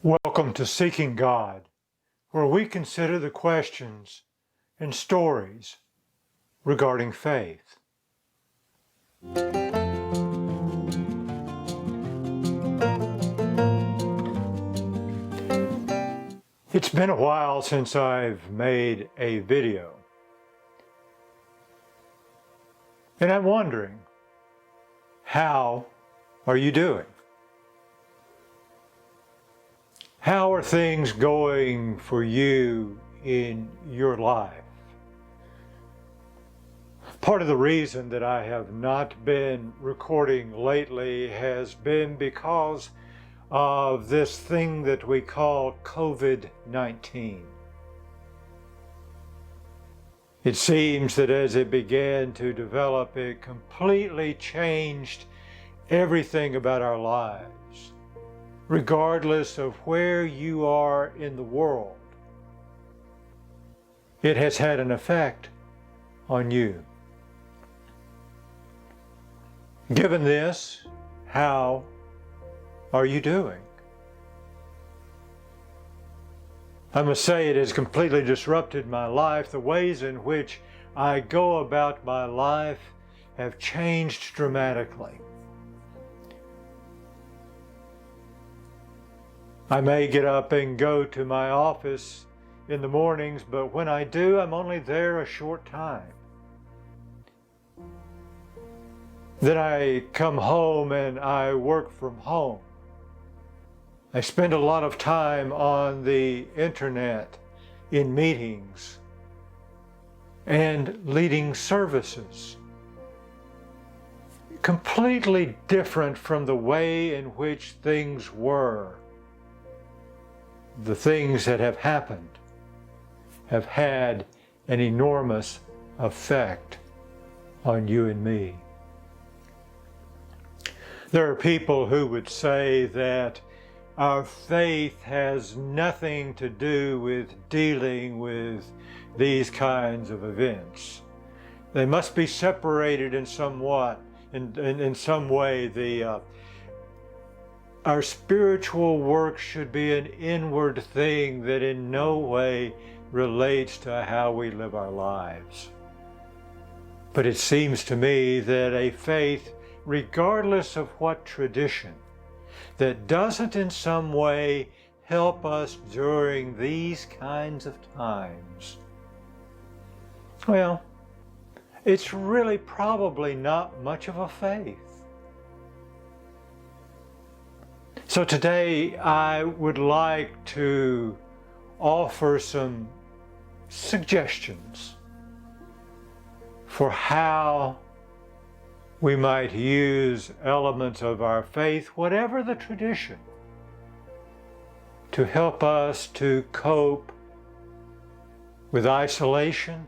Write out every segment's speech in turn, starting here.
Welcome to Seeking God, where we consider the questions and stories regarding faith. It's been a while since I've made a video, and I'm wondering, how are you doing? How are things going for you in your life? Part of the reason that I have not been recording lately has been because of this thing that we call COVID-19. It seems that as it began to develop, it completely changed everything about our lives, regardless of where you are in the world. It has had an effect on you. Given this, how are you doing? I must say it has completely disrupted my life. The ways in which I go about my life have changed dramatically. I may get up and go to my office in the mornings, but when I do, I'm only there a short time. Then I come home and I work from home. I spend a lot of time on the internet, in meetings, and leading services. Completely different from the way in which things were. The things that have happened have had an enormous effect on you and me. There are people who would say that our faith has nothing to do with dealing with these kinds of events. They must be separated in some way. Our spiritual work should be an inward thing that in no way relates to how we live our lives. But it seems to me that a faith, regardless of what tradition, that doesn't in some way help us during these kinds of times, well, it's really probably not much of a faith. So today I would like to offer some suggestions for how we might use elements of our faith, whatever the tradition, to help us to cope with isolation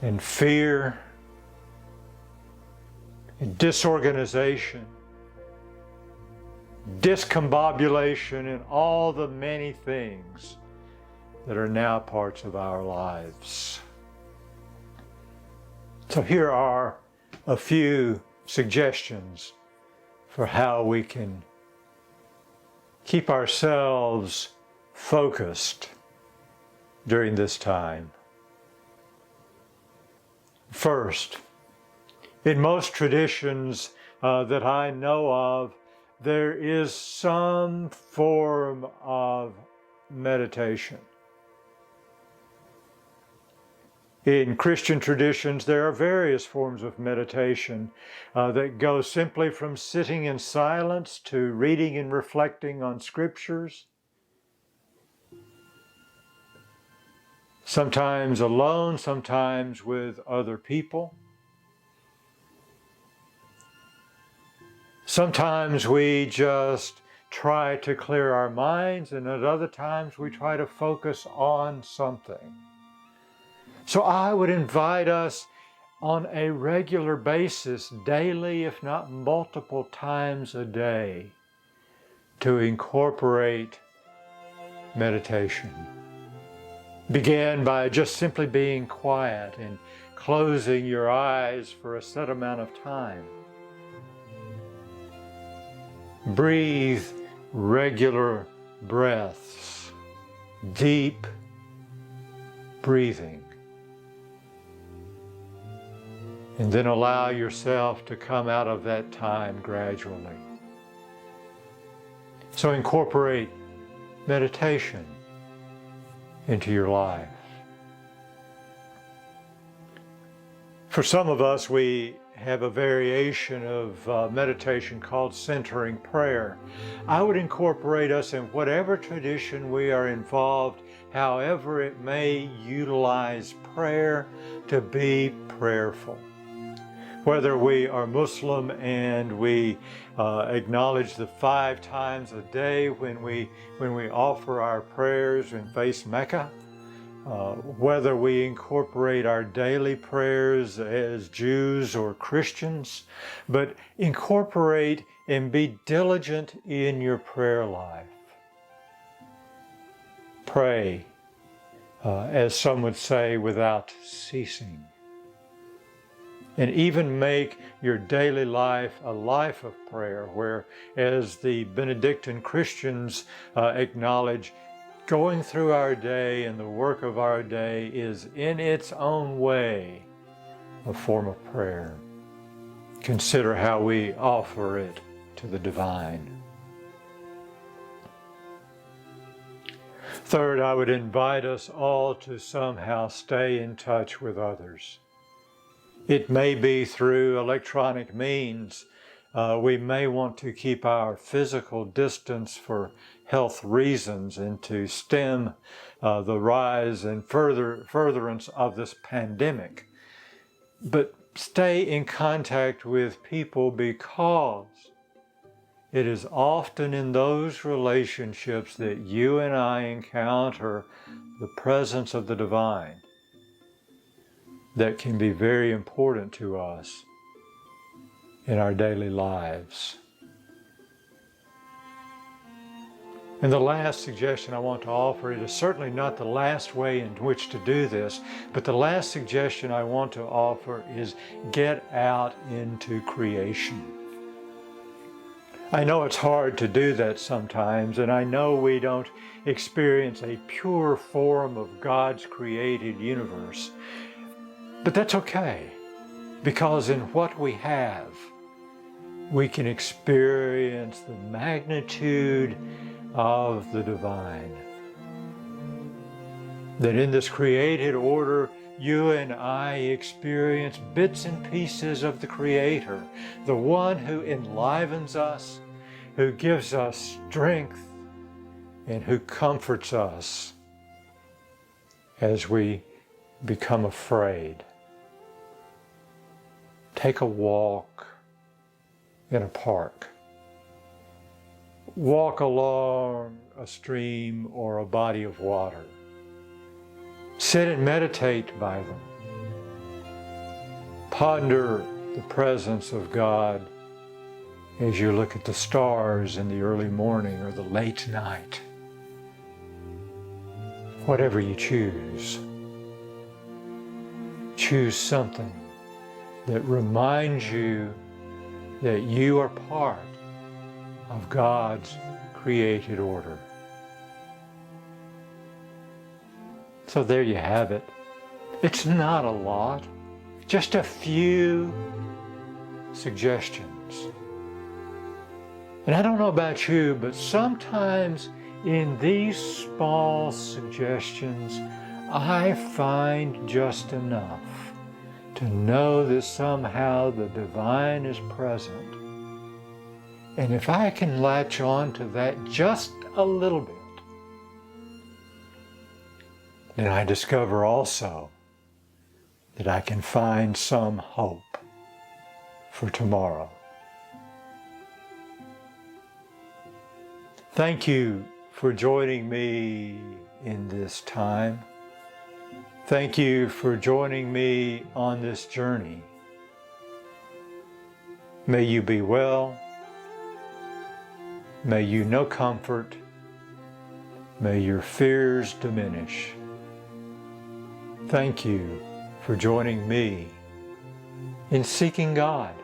and fear and disorganization, discombobulation, and all the many things that are now parts of our lives. So here are a few suggestions for how we can keep ourselves focused during this time. First, in most traditions that I know of, there is some form of meditation. In Christian traditions, there are various forms of meditation that go simply from sitting in silence to reading and reflecting on scriptures, sometimes alone, sometimes with other people. Sometimes we just try to clear our minds, and at other times we try to focus on something. So I would invite us on a regular basis, daily, if not multiple times a day, to incorporate meditation. Begin by just simply being quiet and closing your eyes for a set amount of time. Breathe regular breaths, deep breathing. And then allow yourself to come out of that time gradually. So incorporate meditation into your life. For some of us, we have a variation of meditation called centering prayer. I would incorporate us in whatever tradition we are involved, however it may utilize prayer to be prayerful. Whether we are Muslim and we acknowledge the 5 times a day when we offer our prayers and face Mecca, whether we incorporate our daily prayers as Jews or Christians, but incorporate and be diligent in your prayer life. Pray, as some would say, without ceasing. And even make your daily life a life of prayer, where, as the Benedictine Christians acknowledge, going through our day and the work of our day is in its own way a form of prayer. Consider how we offer it to the divine. Third, I would invite us all to somehow stay in touch with others. It may be through electronic means. We may want to keep our physical distance for health reasons and to stem the rise and furtherance of this pandemic. But stay in contact with people, because it is often in those relationships that you and I encounter the presence of the divine that can be very important to us in our daily lives. And the last suggestion I want to offer, it is certainly not the last way in which to do this, but the last suggestion I want to offer is get out into creation. I know it's hard to do that sometimes, and I know we don't experience a pure form of God's created universe. But that's okay, because in what we have, we can experience the magnitude of the divine. That in this created order, you and I experience bits and pieces of the Creator, the one who enlivens us, who gives us strength, and who comforts us as we become afraid. Take a walk in a park. Walk along a stream or a body of water. Sit and meditate by them. Ponder the presence of God as you look at the stars in the early morning or the late night. Whatever you choose, choose something that reminds you that you are part of God's created order. So there you have it. It's not a lot, just a few suggestions. And I don't know about you, but sometimes in these small suggestions, I find just enough to know that somehow the divine is present. And if I can latch on to that just a little bit, then I discover also that I can find some hope for tomorrow. Thank you for joining me in this time. Thank you for joining me on this journey. May you be well. May you know comfort. May your fears diminish. Thank you for joining me in seeking God.